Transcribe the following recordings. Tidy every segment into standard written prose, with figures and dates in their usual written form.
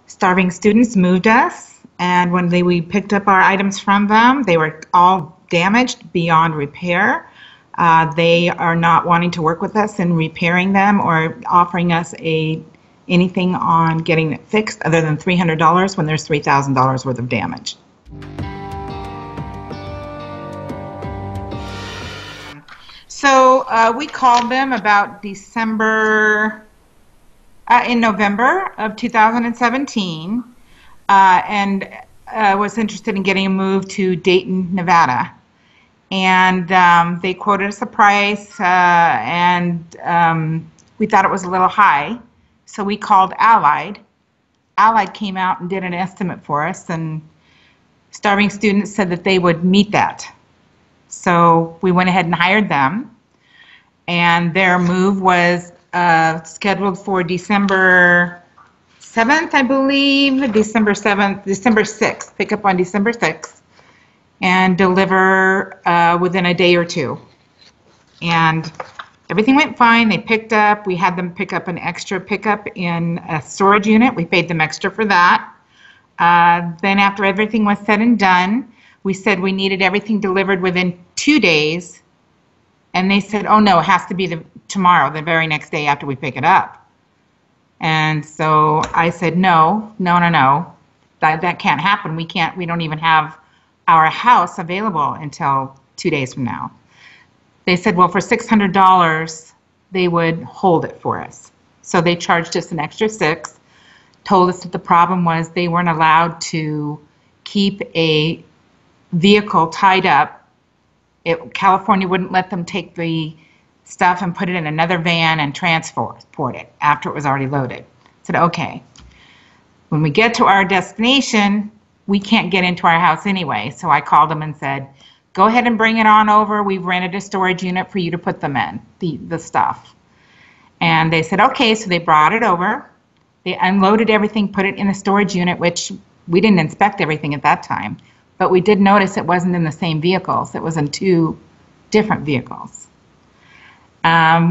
Starving students moved us, and when we picked up our items from them, they were all damaged beyond repair. They are not wanting to work with us in repairing them or offering us anything on getting it fixed other than $300 when there's $3,000 worth of damage. So we called them about in November of 2017, and was interested in getting a move to Dayton, Nevada. And they quoted us a price, and we thought it was a little high. So we called Allied. Allied came out and did an estimate for us, and Starving Students said that they would meet that. So we went ahead and hired them, and their move was scheduled for December 7th, I believe, December 7th, December 6th, pick up on December 6th, and deliver within a day or two. And everything went fine. They picked up. We had them pick up an extra pickup in a storage unit. We paid them extra for that. Then after everything was said and done, we said we needed everything delivered within 2 days. And they said, oh, no, it has to be tomorrow, the very next day after we pick it up. And so I said, no. That can't happen. We don't even have our house available until 2 days from now. They said, well, for $600, they would hold it for us. So they charged us an extra $6, told us that the problem was they weren't allowed to keep a vehicle tied up. California wouldn't let them take the stuff and put it in another van and transport it after it was already loaded. I said, okay. When we get to our destination, we can't get into our house anyway. So I called them and said, go ahead and bring it on over. We've rented a storage unit for you to put them in, the stuff. And they said, okay. So they brought it over. They unloaded everything, put it in the storage unit, which we didn't inspect everything at that time. But we did notice it wasn't in the same vehicles. It was in 2 different vehicles.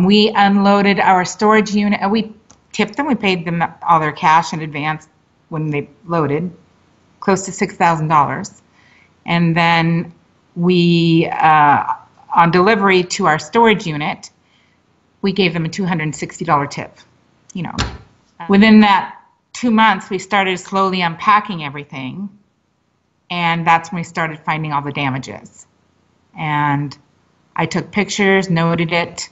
We unloaded our storage unit. We tipped them. We paid them all their cash in advance when they loaded, close to $6,000. And then we, on delivery to our storage unit, we gave them a $260 tip. Within that 2 months, we started slowly unpacking everything. And that's when we started finding all the damages. And I took pictures, noted it.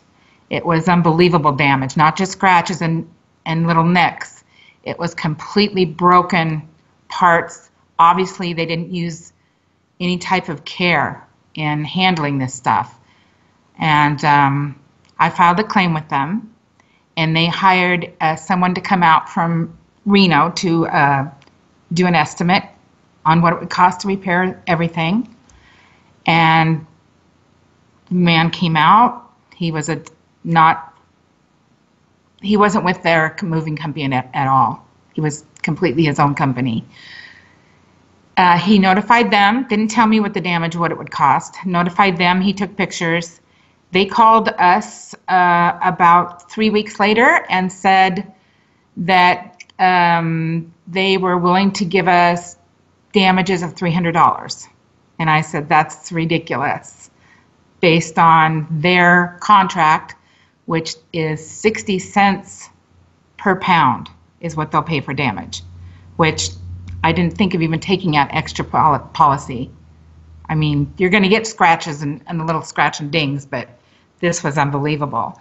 It was unbelievable damage, not just scratches and little nicks. It was completely broken parts. Obviously, they didn't use any type of care in handling this stuff. And I filed a claim with them, and they hired someone to come out from Reno to do an estimate on what it would cost to repair everything. And the man came out. He wasn't with their moving company at all. He was completely his own company. He notified them, didn't tell me what it would cost, notified them, he took pictures. They called us about 3 weeks later and said that they were willing to give us damages of $300. And I said, that's ridiculous. Based on their contract, which is 60 cents per pound is what they'll pay for damage, which I didn't think of even taking out extra policy. I mean, you're going to get scratches and a little scratch and dings, but this was unbelievable.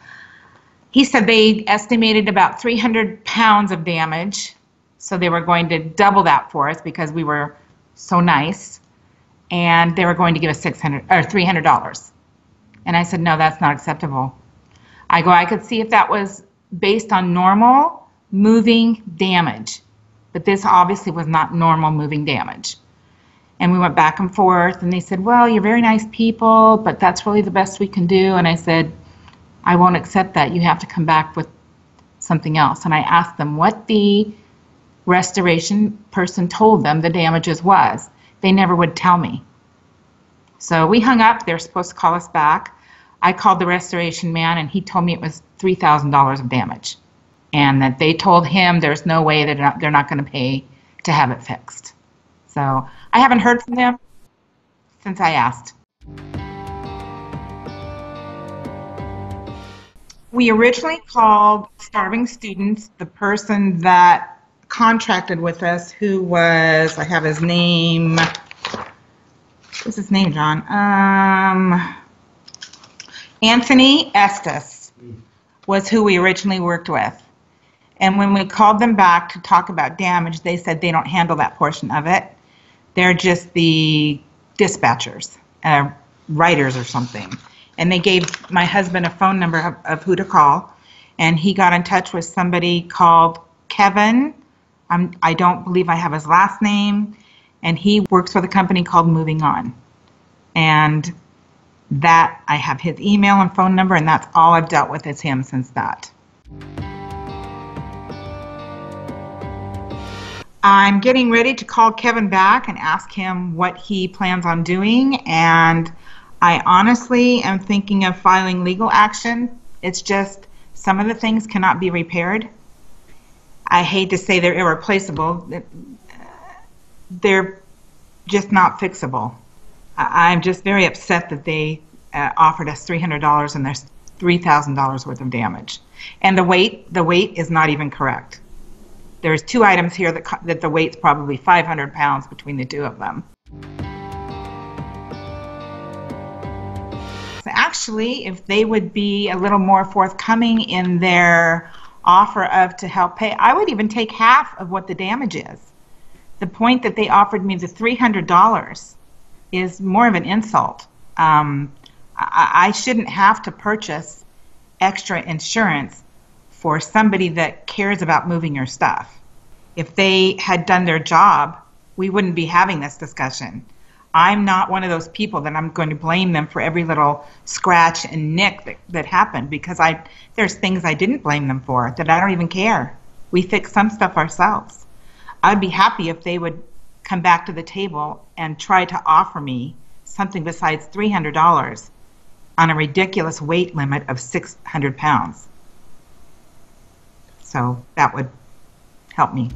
He said they estimated about 300 pounds of damage, so they were going to double that for us because we were so nice, and they were going to give us $300. And I said, no, that's not acceptable. I could see if that was based on normal moving damage, but this obviously was not normal moving damage. And we went back and forth, and they said, well, you're very nice people, but that's really the best we can do. And I said, I won't accept that. You have to come back with something else. And I asked them what the restoration person told them the damages was. They never would tell me. So we hung up. They were supposed to call us back. I called the restoration man, and he told me it was $3,000 of damage, and that they told him there's no way that they're not going to pay to have it fixed. So I haven't heard from them since I asked. We originally called Starving Students the person that contracted with us, who was, I have his name. What's his name, John? Anthony Estes was who we originally worked with. And when we called them back to talk about damage, they said they don't handle that portion of it. They're just the dispatchers, writers or something. And they gave my husband a phone number of who to call, and he got in touch with somebody called Kevin. I don't believe I have his last name, and he works with a company called Moving On. And that, I have his email and phone number, and that's all I've dealt with is him since that. I'm getting ready to call Kevin back and ask him what he plans on doing, and I honestly am thinking of filing legal action. It's just some of the things cannot be repaired. I hate to say they're irreplaceable. They're just not fixable. I'm just very upset that they offered us $300 and there's $3,000 worth of damage. And the weight is not even correct. There's 2 items here that the weight's probably 500 pounds between the 2 of them. So actually, if they would be a little more forthcoming in their offer of to help pay, I would even take half of what the damage is. The point that they offered me the $300 is more of an insult. I shouldn't have to purchase extra insurance for somebody that cares about moving your stuff. If they had done their job, we wouldn't be having this discussion. I'm not one of those people that I'm going to blame them for every little scratch and nick that happened, because there's things I didn't blame them for that I don't even care. We fix some stuff ourselves. I'd be happy if they would come back to the table and try to offer me something besides $300 on a ridiculous weight limit of 600 pounds. So that would help me.